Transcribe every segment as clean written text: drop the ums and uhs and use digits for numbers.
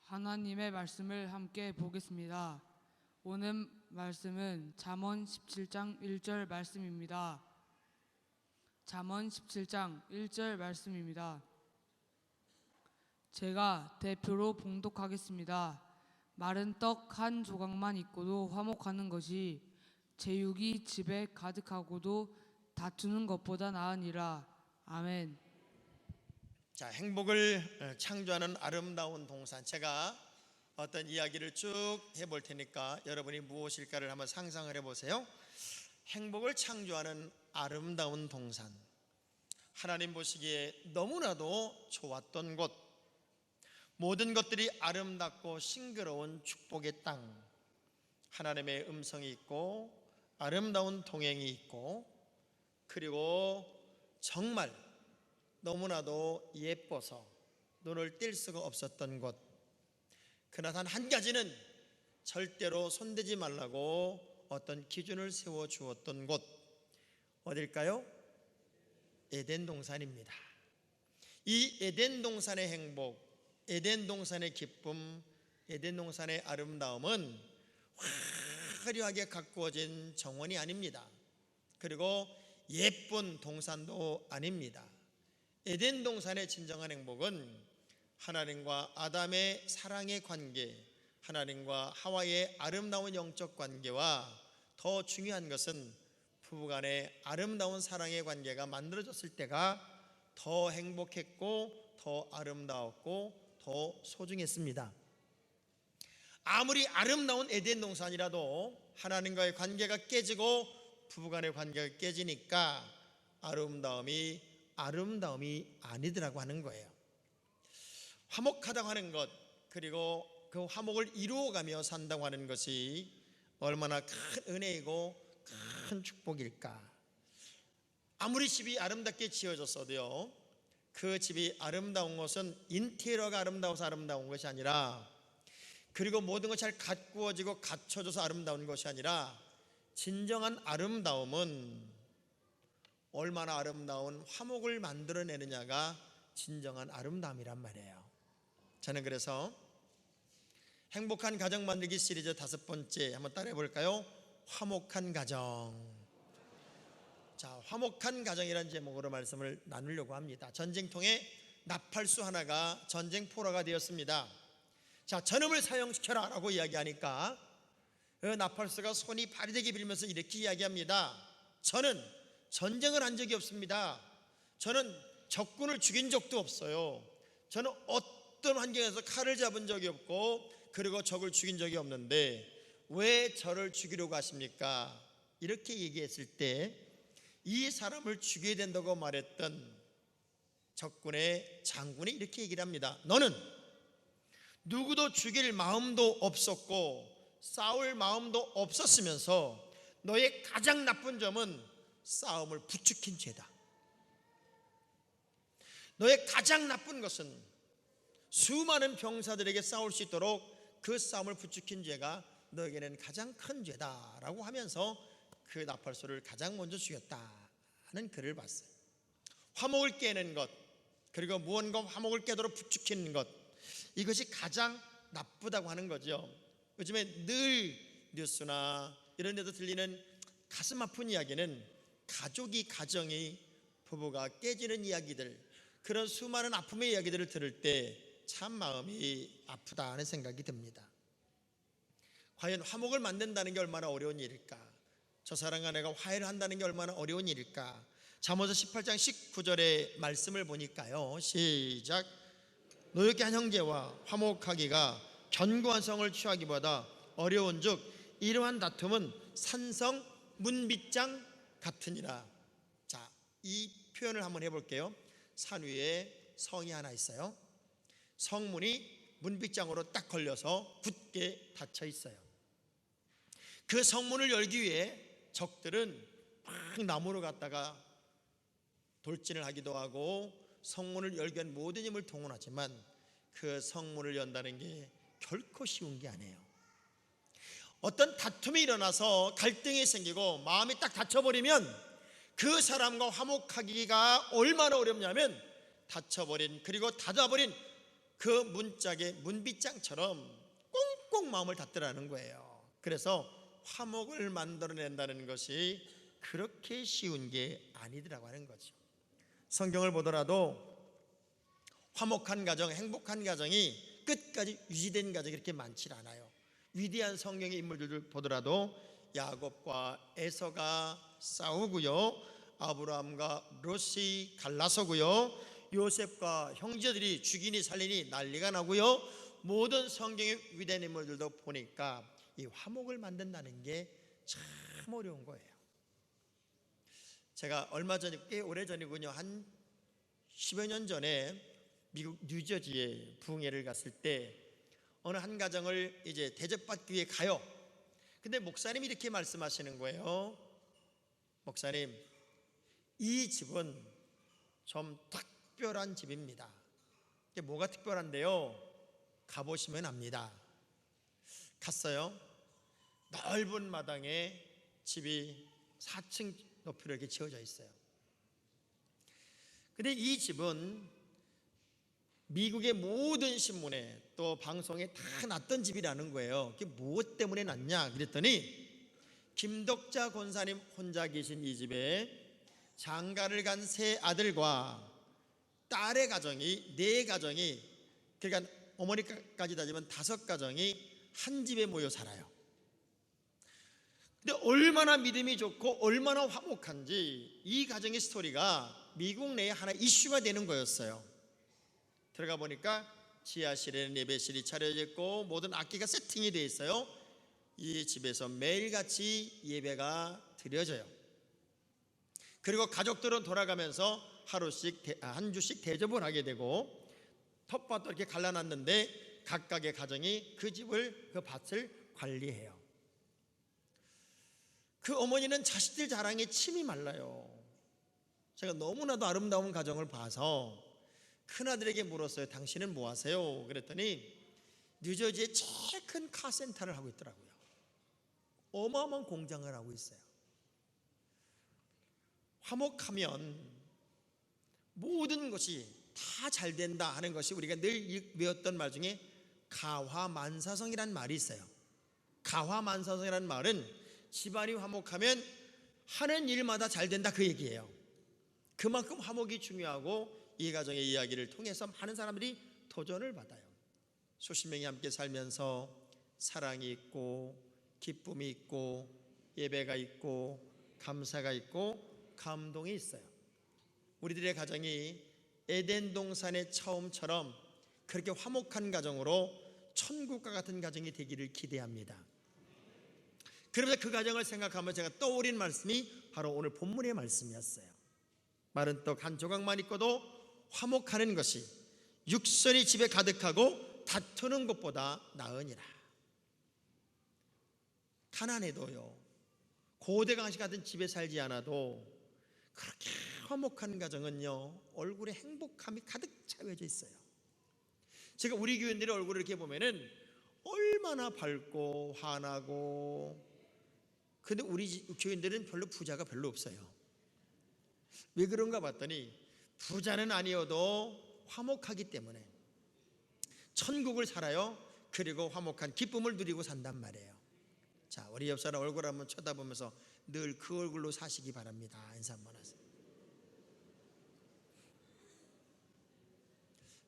하나님의 말씀을 함께 보겠습니다. 오늘 말씀은 잠언 17장 1절 말씀입니다. 잠언 17장 1절 말씀입니다. 제가 대표로 봉독하겠습니다. 마른 떡 한 조각만 있고도 화목하는 것이 제육이 집에 가득하고도 다투는 것보다 나으니라. 아멘. 자, 행복을 창조하는 아름다운 동산, 제가 어떤 이야기를 쭉 해볼 테니까 여러분이 무엇일까를 한번 상상을 해보세요. 행복을 창조하는 아름다운 동산, 하나님 보시기에 너무나도 좋았던 곳, 모든 것들이 아름답고 싱그러운 축복의 땅, 하나님의 음성이 있고 아름다운 동행이 있고, 그리고 정말 너무나도 예뻐서 눈을 뗄 수가 없었던 곳. 그러나 단 한 가지는 절대로 손대지 말라고 어떤 기준을 세워 주었던 곳, 어딜까요? 에덴 동산입니다. 이 에덴 동산의 행복, 에덴 동산의 기쁨, 에덴 동산의 아름다움은 화려하게 가꾸어진 정원이 아닙니다. 그리고 예쁜 동산도 아닙니다. 에덴 동산의 진정한 행복은 하나님과 아담의 사랑의 관계, 하나님과 하와의 아름다운 영적 관계와 더 중요한 것은 부부간의 아름다운 사랑의 관계가 만들어졌을 때가 더 행복했고 더 아름다웠고 더 소중했습니다. 아무리 아름다운 에덴 동산이라도 하나님과의 관계가 깨지고 부부간의 관계가 깨지니까 아름다움이 아니더라고 하는 거예요. 화목하다고 하는 것, 그리고 그 화목을 이루어가며 산다고 하는 것이 얼마나 큰 은혜이고 큰 축복일까. 아무리 집이 아름답게 지어졌어도요, 그 집이 아름다운 것은 인테리어가 아름다워서 아름다운 것이 아니라, 그리고 모든 것이 잘 가꾸어지고 갖춰져서 아름다운 것이 아니라, 진정한 아름다움은 얼마나 아름다운 화목을 만들어내느냐가 진정한 아름다움이란 말이에요. 저는 그래서 행복한 가정 만들기 시리즈 5번째 한번 따라해 볼까요? 화목한 가정. 자, 화목한 가정이라는 제목으로 말씀을 나누려고 합니다. 전쟁통에 나팔수 하나가 전쟁 포로가 되었습니다. 자, 전음을 사용시켜라 라고 이야기하니까 그 나팔수가 손이 발이 빌면서 이렇게 이야기합니다. 저는 전쟁을 한 적이 없습니다. 저는 적군을 죽인 적도 없어요. 저는 어떤 환경에서 칼을 잡은 적이 없고, 그리고 적을 죽인 적이 없는데 왜 저를 죽이려고 하십니까? 이렇게 얘기했을 때 이 사람을 죽여야 된다고 말했던 적군의 장군이 이렇게 얘기를 합니다. 너는 누구도 죽일 마음도 없었고 싸울 마음도 없었으면서 너의 가장 나쁜 점은 싸움을 부추긴 죄다. 너의 가장 나쁜 것은 수많은 병사들에게 싸울 수 있도록 그 싸움을 부추긴 죄가 너에게는 가장 큰 죄다라고 하면서 그 나팔수를 가장 먼저 죽였다는 글을 봤어요. 화목을 깨는 것, 그리고 무언가 화목을 깨도록 부추기는 것, 이것이 가장 나쁘다고 하는 거죠. 요즘에 늘 뉴스나 이런 데서 들리는 가슴 아픈 이야기는 가정이 부부가 깨지는 이야기들, 그런 수많은 아픔의 이야기들을 들을 때 참 마음이 아프다 하는 생각이 듭니다. 과연 화목을 만든다는 게 얼마나 어려운 일일까? 저 사람과 내가 화해를 한다는 게 얼마나 어려운 일일까? 잠언서 18장 19절의 말씀을 보니까요, 시작. 노엽게 한 형제와 화목하기가 견고한 성을 취하기보다 어려운즉 이러한 다툼은 산성 문빗장 같으니라. 자, 이 표현을 한번 해볼게요. 산 위에 성이 하나 있어요. 성문이 문빗장으로 딱 걸려서 굳게 닫혀 있어요. 그 성문을 열기 위해 적들은 막 나무로 갔다가 돌진을 하기도 하고 성문을 열기 위한 모든 힘을 동원하지만 그 성문을 연다는 게 결코 쉬운 게 아니에요. 어떤 다툼이 일어나서 갈등이 생기고 마음이 딱 닫혀버리면 그 사람과 화목하기가 얼마나 어렵냐면, 닫혀버린, 그리고 닫아버린 그 문짝에 문빗장처럼 꽁꽁 마음을 닫더라는 거예요. 그래서 화목을 만들어낸다는 것이 그렇게 쉬운 게 아니더라고 하는 거죠. 성경을 보더라도 화목한 가정, 행복한 가정이 끝까지 유지된 가정이 그렇게 많지 않아요. 위대한 성경의 인물들을 보더라도 야곱과 에서가 싸우고요, 아브라함과 롯이 갈라서고요, 요셉과 형제들이 죽이니 살리니 난리가 나고요, 모든 성경의 위대한 인물들도 보니까 이 화목을 만든다는 게 참 어려운 거예요. 제가 얼마 전에, 꽤 오래전이군요, 한 10여 년 전에 미국 뉴저지에 부흥회를 갔을 때 어느 한 가정을 이제 대접받기 위해 가요. 근데 목사님이 이렇게 말씀하시는 거예요. 목사님, 이 집은 좀 특별한 집입니다. 이게 뭐가 특별한데요? 가보시면 압니다. 갔어요. 넓은 마당에 집이 4층 높이로 이렇게 지어져 있어요. 근데 이 집은 미국의 모든 신문에 또 방송에 다 났던 집이라는 거예요. 그게 무엇 때문에 났냐 그랬더니, 김덕자 권사님 혼자 계신 이 집에 장가를 간 세 아들과 딸의 가정이, 네 가정이, 그러니까 어머니까지 따지면 5가정이 한 집에 모여 살아요. 근데 얼마나 믿음이 좋고 얼마나 화목한지 이 가정의 스토리가 미국 내에 하나 이슈가 되는 거였어요. 들어가 보니까 지하실에는 예배실이 차려져 있고 모든 악기가 세팅이 되어 있어요. 이 집에서 매일같이 예배가 드려져요. 그리고 가족들은 돌아가면서 하루씩 한 주씩 대접을 하게 되고, 텃밭도 이렇게 갈라놨는데 각각의 가정이 그 집을, 그 밭을 관리해요. 그 어머니는 자식들 자랑에 침이 말라요. 제가 너무나도 아름다운 가정을 봐서 큰아들에게 물었어요. 당신은 뭐 하세요? 그랬더니 뉴저지에 제일 큰 카센터를 하고 있더라고요. 어마어마한 공장을 하고 있어요. 화목하면 모든 것이 다 잘 된다 하는 것이 우리가 늘 외웠던 말 중에 가화만사성이라는 말이 있어요. 가화만사성이라는 말은 집안이 화목하면 하는 일마다 잘 된다, 그 얘기예요. 그만큼 화목이 중요하고 이 가정의 이야기를 통해서 많은 사람들이 도전을 받아요. 수십 명이 함께 살면서 사랑이 있고 기쁨이 있고 예배가 있고 감사가 있고 감동이 있어요. 우리들의 가정이 에덴 동산의 처음처럼 그렇게 화목한 가정으로 천국과 같은 가정이 되기를 기대합니다. 그러면서 그 가정을 생각하면 제가 떠올린 말씀이 바로 오늘 본문의 말씀이었어요. 마른 떡 한 조각만 있고도 화목하는 것이 육선이 집에 가득하고 다투는 것보다 나으니라. 가난해도요, 고대강시 같은 집에 살지 않아도 그렇게 화목한 가정은요, 얼굴에 행복함이 가득 차여져 있어요. 제가 우리 교인들의 얼굴을 이렇게 보면은 얼마나 밝고 환하고, 근데 우리 교인들은 별로 부자가 별로 없어요. 왜 그런가 봤더니 부자는 아니어도 화목하기 때문에 천국을 살아요. 그리고 화목한 기쁨을 누리고 산단 말이에요. 자, 우리 옆 사람 얼굴 한번 쳐다보면서 늘 그 얼굴로 사시기 바랍니다. 인사 한번 하세요.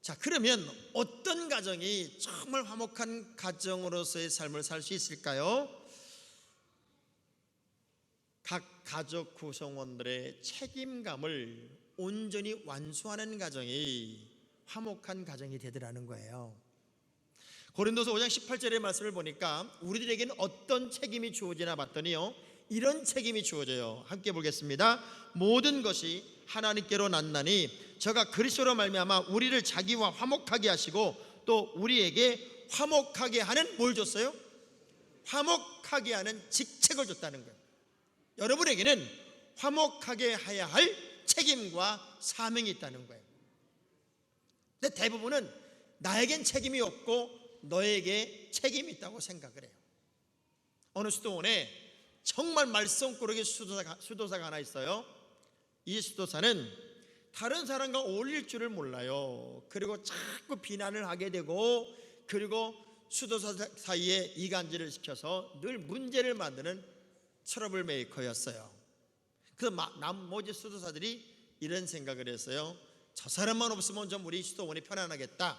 자, 그러면 어떤 가정이 정말 화목한 가정으로서의 삶을 살 수 있을까요? 각 가족 구성원들의 책임감을 온전히 완수하는 가정이 화목한 가정이 되더라는 거예요. 고린도서 5장 18절의 말씀을 보니까 우리들에게는 어떤 책임이 주어지나 봤더니요, 이런 책임이 주어져요. 함께 보겠습니다. 모든 것이 하나님께로 났나니 저가 그리스도로 말미암아 우리를 자기와 화목하게 하시고 또 우리에게 화목하게 하는 뭘 줬어요? 화목하게 하는 직책을 줬다는 거예요. 여러분에게는 화목하게 해야 할 책임과 사명이 있다는 거예요. 근데 대부분은 나에겐 책임이 없고 너에게 책임이 있다고 생각을 해요. 어느 수도원에 정말 말썽꾸러기 수도사가 하나 있어요. 이 수도사는 다른 사람과 어울릴 줄을 몰라요. 그리고 자꾸 비난을 하게 되고, 그리고 수도사 사이에 이간질을 시켜서 늘 문제를 만드는 트러블 메이커였어요. 그 나머지 수도사들이 이런 생각을 했어요. 저 사람만 없으면 좀 우리 수도원이 편안하겠다.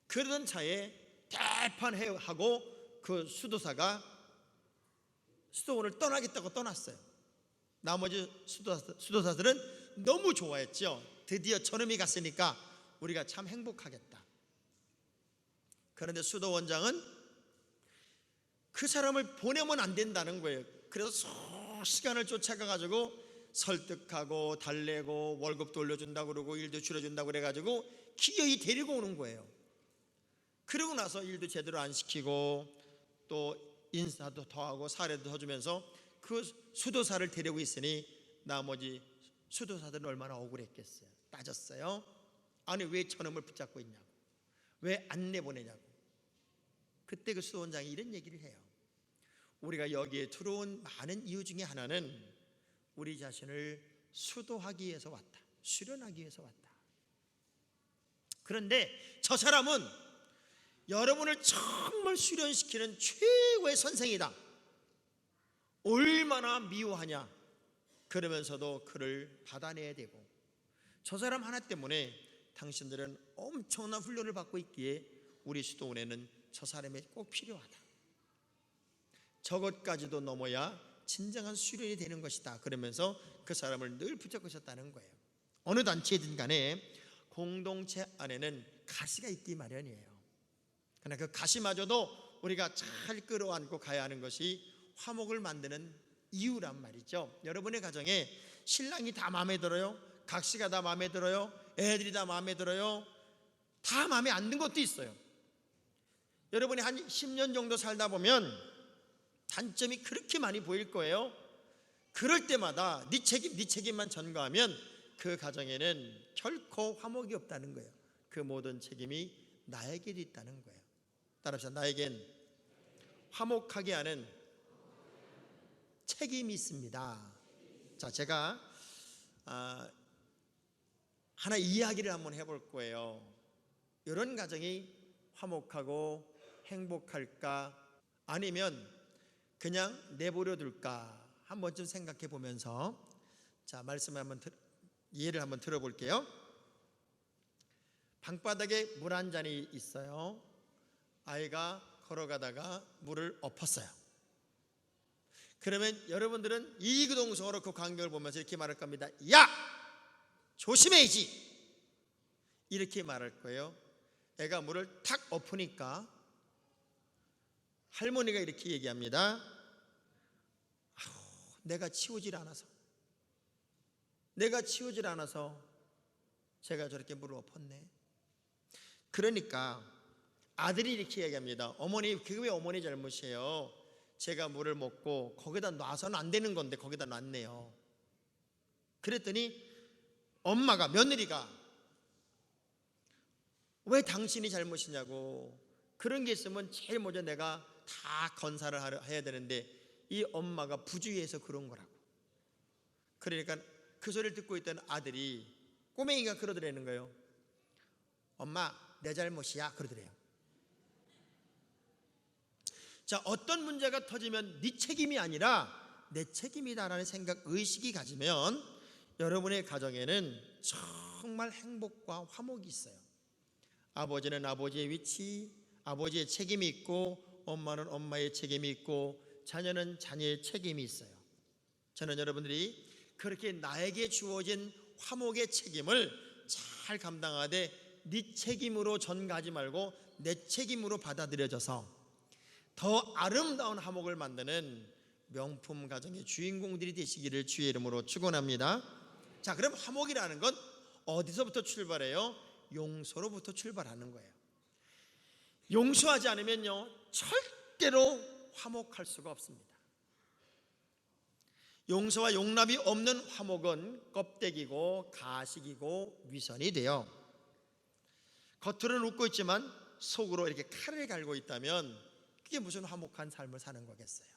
그러던 차에 대판하고 그 수도사가 수도원을 떠나겠다고 떠났어요. 나머지 수도사들은 너무 좋아했죠. 드디어 저놈이 갔으니까 우리가 참 행복하겠다. 그런데 수도원장은 그 사람을 보내면 안 된다는 거예요. 그래서 시간을 쫓아가가지고 설득하고 달래고 월급도 올려준다고 그러고 일도 줄여준다고 그래가지고 기어이 데리고 오는 거예요. 그러고 나서 일도 제대로 안 시키고 또 인사도 더 하고 사례도 더 주면서 그 수도사를 데리고 있으니 나머지 수도사들은 얼마나 억울했겠어요. 따졌어요. 아니 왜 저놈을 붙잡고 있냐고, 왜 안 내보내냐고. 그때 그 수도원장이 이런 얘기를 해요. 우리가 여기에 들어온 많은 이유 중에 하나는 우리 자신을 수도하기 위해서 왔다, 수련하기 위해서 왔다. 그런데 저 사람은 여러분을 정말 수련시키는 최고의 선생이다. 얼마나 미워하냐. 그러면서도 그를 받아내야 되고, 저 사람 하나 때문에 당신들은 엄청난 훈련을 받고 있기에 우리 수도원에는 저 사람이 꼭 필요하다. 저것까지도 넘어야 진정한 수련이 되는 것이다. 그러면서 그 사람을 늘 붙잡고 있었다는 거예요. 어느 단체든 간에 공동체 안에는 가시가 있기 마련이에요. 그러나 그 가시마저도 우리가 잘 끌어안고 가야 하는 것이 화목을 만드는 이유란 말이죠. 여러분의 가정에 신랑이 다 마음에 들어요? 각시가 다 마음에 들어요? 애들이 다 마음에 들어요? 다 마음에 안 든 것도 있어요. 여러분이 한 10년 정도 살다 보면 단점이 그렇게 많이 보일 거예요. 그럴 때마다 네 책임만 전가하면 그 가정에는 결코 화목이 없다는 거예요. 그 모든 책임이 나에게도 있다는 거예요. 따라합시다. 나에겐 화목하게 하는 책임이 있습니다. 자, 제가 하나 이야기를 한번 해볼 거예요. 이런 가정이 화목하고 행복할까, 아니면 그냥 내버려 둘까 한 번쯤 생각해 보면서, 자, 말씀을 예를 한번 들어볼게요. 방바닥에 물 한 잔이 있어요. 아이가 걸어가다가 물을 엎었어요. 그러면 여러분들은 이구동성으로 그 광경을 보면서 이렇게 말할 겁니다. 야! 조심해야지! 이렇게 말할 거예요. 애가 물을 탁 엎으니까 할머니가 이렇게 얘기합니다. 내가 치우질 않아서 제가 저렇게 물을 엎었네. 그러니까 아들이 이렇게 얘기합니다. 어머니, 그게 왜 어머니 잘못이에요? 제가 물을 먹고 거기다 놔서는 안 되는 건데 거기다 놨네요. 그랬더니 며느리가 왜 당신이 잘못이냐고, 그런 게 있으면 제일 먼저 내가 다 건사를 해야 되는데 이 엄마가 부주의해서 그런 거라고. 그러니까 그 소리를 듣고 있던 아들이, 꼬맹이가 그러더라는 거예요. 엄마, 내 잘못이야, 그러더래요. 자, 어떤 문제가 터지면 네 책임이 아니라 내 책임이다라는 생각, 의식이 가지면 여러분의 가정에는 정말 행복과 화목이 있어요. 아버지는 아버지의 위치, 아버지의 책임이 있고, 엄마는 엄마의 책임이 있고, 자녀는 자녀의 책임이 있어요. 저는 여러분들이 그렇게 나에게 주어진 화목의 책임을 잘 감당하되 네 책임으로 전가하지 말고 내 책임으로 받아들여져서 더 아름다운 화목을 만드는 명품 가정의 주인공들이 되시기를 주의 이름으로 축원합니다. 자, 그럼 화목이라는 건 어디서부터 출발해요? 용서로부터 출발하는 거예요. 용서하지 않으면요, 절대로 화목할 수가 없습니다. 용서와 용납이 없는 화목은 껍데기고 가식이고 위선이 돼요. 겉으로는 웃고 있지만 속으로 이렇게 칼을 갈고 있다면 그게 무슨 화목한 삶을 사는 거겠어요.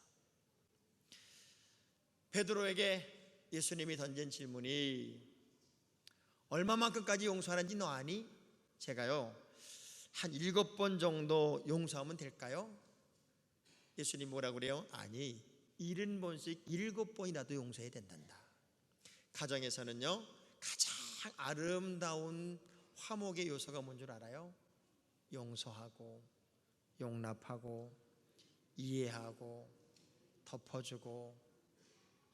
베드로에게 예수님이 던진 질문이, 얼마만큼까지 용서하는지 너 아니? 제가요 한 7번 정도 용서하면 될까요? 예수님 뭐라고 그래요? 아니 70번씩 7번이라도 용서해야 된단다. 가정에서는요 가장 아름다운 화목의 요소가 뭔 줄 알아요? 용서하고 용납하고 이해하고 덮어주고,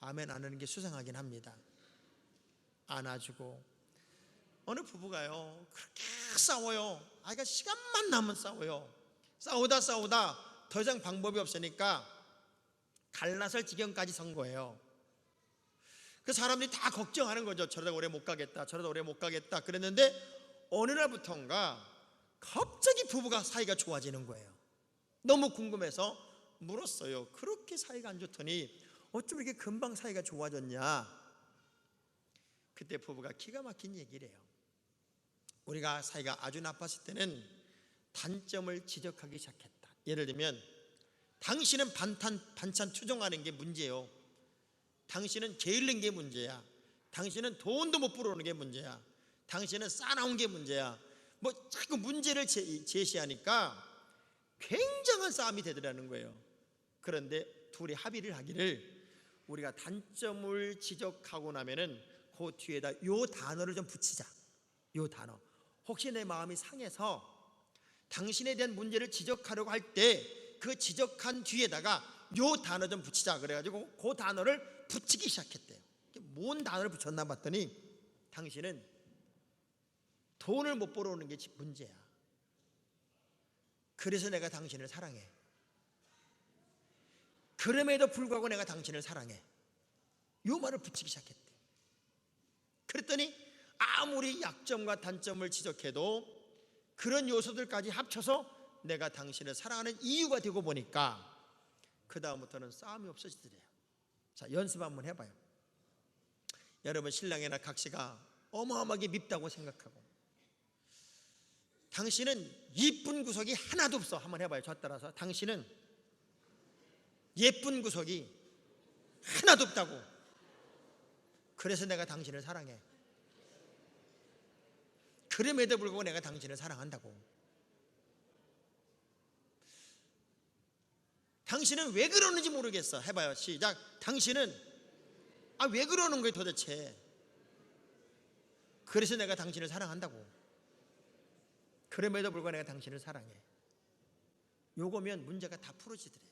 아멘 안 하는 게 수상하긴 합니다. 안아주고. 어느 부부가요 그렇게 싸워요. 아이가 시간만 나면 싸워요. 싸우다 더 이상 방법이 없으니까 갈라설 지경까지 선 거예요. 그 사람들이 다 걱정하는 거죠. 저러다 오래 못 가겠다, 저러다 오래 못 가겠다. 그랬는데 어느 날부턴가 갑자기 부부가 사이가 좋아지는 거예요. 너무 궁금해서 물었어요. 그렇게 사이가 안 좋더니 어쩜 이렇게 금방 사이가 좋아졌냐? 그때 부부가 기가 막힌 얘기를 해요. 우리가 사이가 아주 나빴을 때는 단점을 지적하기 시작했다. 예를 들면 당신은 반찬 투정하는 게 문제예요. 당신은 게을른 게 문제야. 당신은 돈도 못 벌어오는 게 문제야. 당신은 싸나운 게 문제야. 뭐 자꾸 문제를 제시하니까 굉장한 싸움이 되더라는 거예요. 그런데 둘이 합의를 하기를 우리가 단점을 지적하고 나면은 그 뒤에다 요 단어를 좀 붙이자. 요 단어. 혹시 내 마음이 상해서 당신에 대한 문제를 지적하려고 할 때 그 지적한 뒤에다가 요 단어 좀 붙이자. 그래가지고 그 단어를 붙이기 시작했대요. 뭔 단어를 붙였나 봤더니 당신은 돈을 못 벌어오는 게 문제야. 그래서 내가 당신을 사랑해. 그럼에도 불구하고 내가 당신을 사랑해. 요 말을 붙이기 시작했대. 그랬더니 아무리 약점과 단점을 지적해도 그런 요소들까지 합쳐서 내가 당신을 사랑하는 이유가 되고 보니까 그 다음부터는 싸움이 없어지더래요. 자, 연습 한번 해봐요. 여러분 신랑이나 각시가 어마어마하게 밉다고 생각하고 당신은 이쁜 구석이 하나도 없어. 한번 해봐요. 저 따라서 당신은 예쁜 구석이 하나도 없다고. 그래서 내가 당신을 사랑해. 그럼에도 불구하고 내가 당신을 사랑한다고. 당신은 왜 그러는지 모르겠어. 해봐요. 시작. 당신은 왜 그러는 거예요 도대체. 그래서 내가 당신을 사랑한다고. 그럼에도 불구하고 내가 당신을 사랑해. 요거면 문제가 다 풀어지더래요.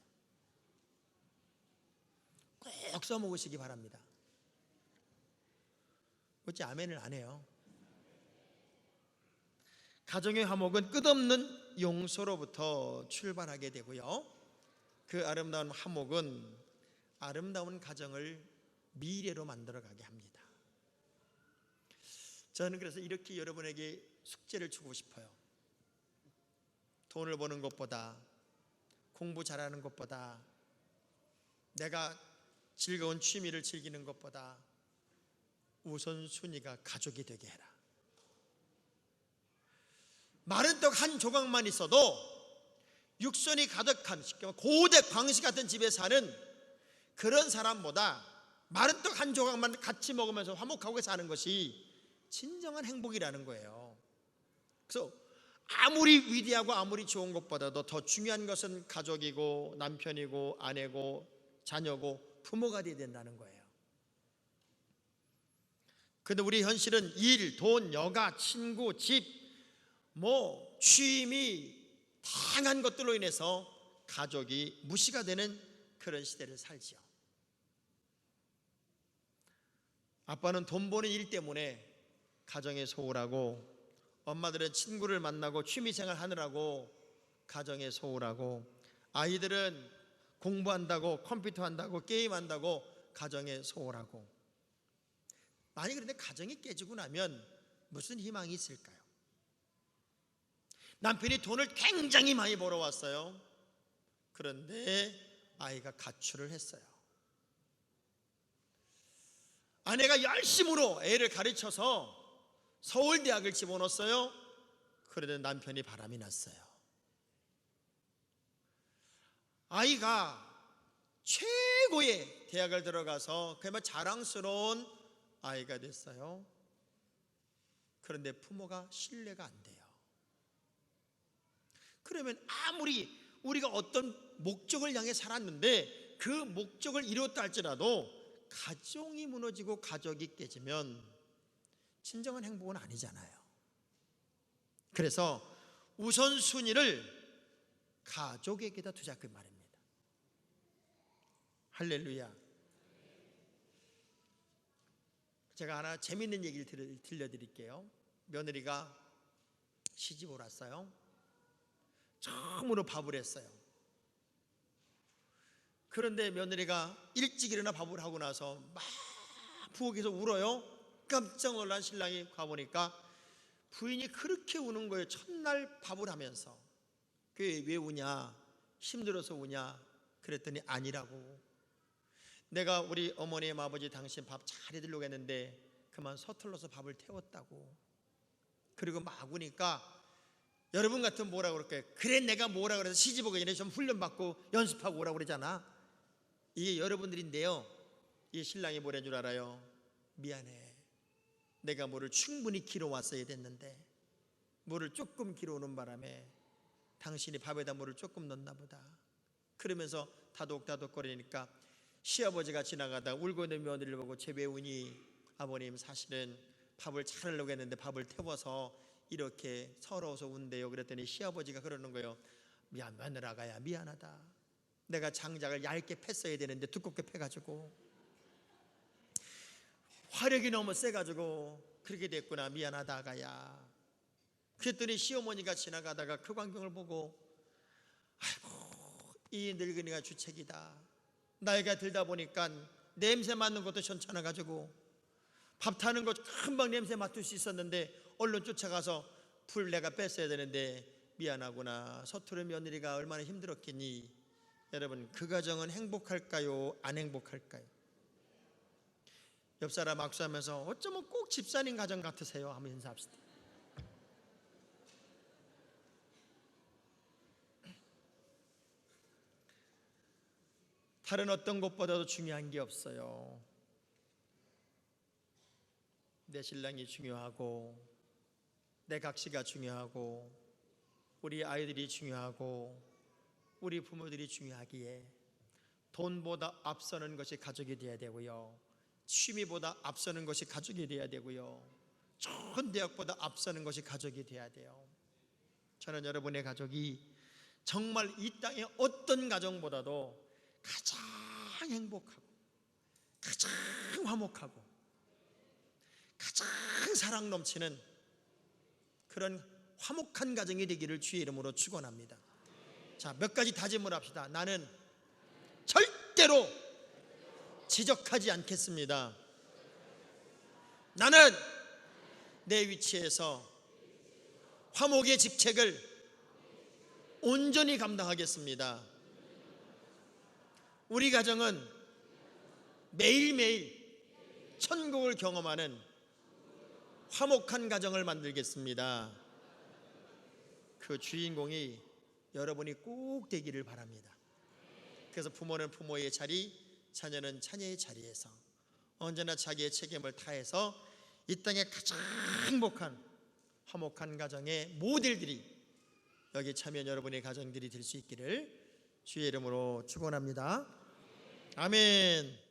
꼭 써먹으시기 바랍니다. 어찌 아멘을 안 해요? 가정의 화목은 끝없는 용서로부터 출발하게 되고요. 그 아름다운 화목은 아름다운 가정을 미래로 만들어가게 합니다. 저는 그래서 이렇게 여러분에게 숙제를 주고 싶어요. 돈을 버는 것보다, 공부 잘하는 것보다, 내가 즐거운 취미를 즐기는 것보다 우선순위가 가족이 되게 해라. 마른 떡 한 조각만 있어도 육선이 가득한 고대 광시 같은 집에 사는 그런 사람보다 마른 떡 한 조각만 같이 먹으면서 화목하게 사는 것이 진정한 행복이라는 거예요. 그래서 아무리 위대하고 아무리 좋은 것보다도 더 중요한 것은 가족이고 남편이고 아내고 자녀고 부모가 되어야 된다는 거예요. 근데 우리 현실은 일, 돈, 여가, 친구, 집, 취미 다양한 것들로 인해서 가족이 무시가 되는 그런 시대를 살지요. 아빠는 돈 버는 일 때문에 가정에 소홀하고, 엄마들은 친구를 만나고 취미생활 하느라고 가정에 소홀하고, 아이들은 공부한다고 컴퓨터 한다고 게임한다고 가정에 소홀하고. 만약 그런데 가정이 깨지고 나면 무슨 희망이 있을까요? 남편이 돈을 굉장히 많이 벌어왔어요. 그런데 아이가 가출을 했어요. 아내가 열심으로 애를 가르쳐서 서울대학을 집어넣었어요. 그런데 남편이 바람이 났어요. 아이가 최고의 대학을 들어가서 그야말로 자랑스러운 아이가 됐어요. 그런데 부모가 신뢰가 안 돼요. 그러면 아무리 우리가 어떤 목적을 향해 살았는데 그 목적을 이뤘다 할지라도 가정이 무너지고 가족이 깨지면 진정한 행복은 아니잖아요. 그래서 우선순위를 가족에게다 두자 그 말입니다. 할렐루야. 제가 하나 재밌는 얘기를 들려드릴게요. 며느리가 시집을 왔어요. 처음으로 밥을 했어요. 그런데 며느리가 일찍 일어나 밥을 하고 나서 막 부엌에서 울어요. 깜짝 놀란 신랑이 가보니까 부인이 그렇게 우는 거예요. 첫날 밥을 하면서. 그게 왜 우냐? 힘들어서 우냐? 그랬더니 아니라고. 내가 우리 어머니의 아버지 당신 밥 잘 해드리려고 했는데 그만 서툴러서 밥을 태웠다고. 그리고 막 우니까 여러분 같으면 뭐라 그럴까요? 그래 내가 뭐라 그래서 시집 오기 전에 좀 훈련받고 연습하고 오라고 그러잖아. 이게 여러분들인데요, 이 신랑이 뭐라는 줄 알아요? 미안해, 내가 물을 충분히 길어왔어야 됐는데 물을 조금 길어오는 바람에 당신이 밥에다 물을 조금 넣었나 보다. 그러면서 다독다독거리니까 시아버지가 지나가다 울고 있는 며느리를 보고 쟤 왜 우니? 아버님 사실은 밥을 차리려고 했는데 밥을 태워서 이렇게 서러워서 운대요. 그랬더니 시아버지가 그러는 거예요. 미안 며느라가야 미안하다. 내가 장작을 얇게 팼어야 되는데 두껍게 패가지고 화력이 너무 세가지고 그렇게 됐구나. 미안하다 아가야. 그랬더니 시어머니가 지나가다가 그 광경을 보고 아이고 이 늙은이가 주책이다. 나이가 들다 보니까 냄새 맡는 것도 현찮아가지고 밥 타는 것 금방 냄새 맡을 수 있었는데 얼른 쫓아가서 불 내가 뺐어야 되는데 미안하구나. 서투른 며느리가 얼마나 힘들었겠니. 여러분 그 가정은 행복할까요? 안 행복할까요? 옆사람 악수하면서 어쩌면 꼭 집사님 가정 같으세요 하면 인사합시다. 다른 어떤 것보다도 중요한 게 없어요. 내 신랑이 중요하고 내 각시가 중요하고 우리 아이들이 중요하고 우리 부모들이 중요하기에 돈보다 앞서는 것이 가족이 되어야 되고요, 취미보다 앞서는 것이 가족이 되어야 되고요, 좋은 대학보다 앞서는 것이 가족이 되어야 돼요. 저는 여러분의 가족이 정말 이 땅의 어떤 가정보다도 가장 행복하고 가장 화목하고 가장 사랑 넘치는 그런 화목한 가정이 되기를 주의 이름으로 축원합니다. 자, 몇 가지 다짐을 합시다. 나는 절대로 지적하지 않겠습니다. 나는 내 위치에서 화목의 직책을 온전히 감당하겠습니다. 우리 가정은 매일매일 천국을 경험하는 화목한 가정을 만들겠습니다. 그 주인공이 여러분이 꼭 되기를 바랍니다. 그래서 부모는 부모의 자리, 자녀는 자녀의 자리에서 언제나 자기의 책임을 다해서 이 땅에 가장 행복한 화목한 가정의 모델들이 여기 참여한 여러분의 가정들이 될 수 있기를 주의 이름으로 축원합니다. 아멘.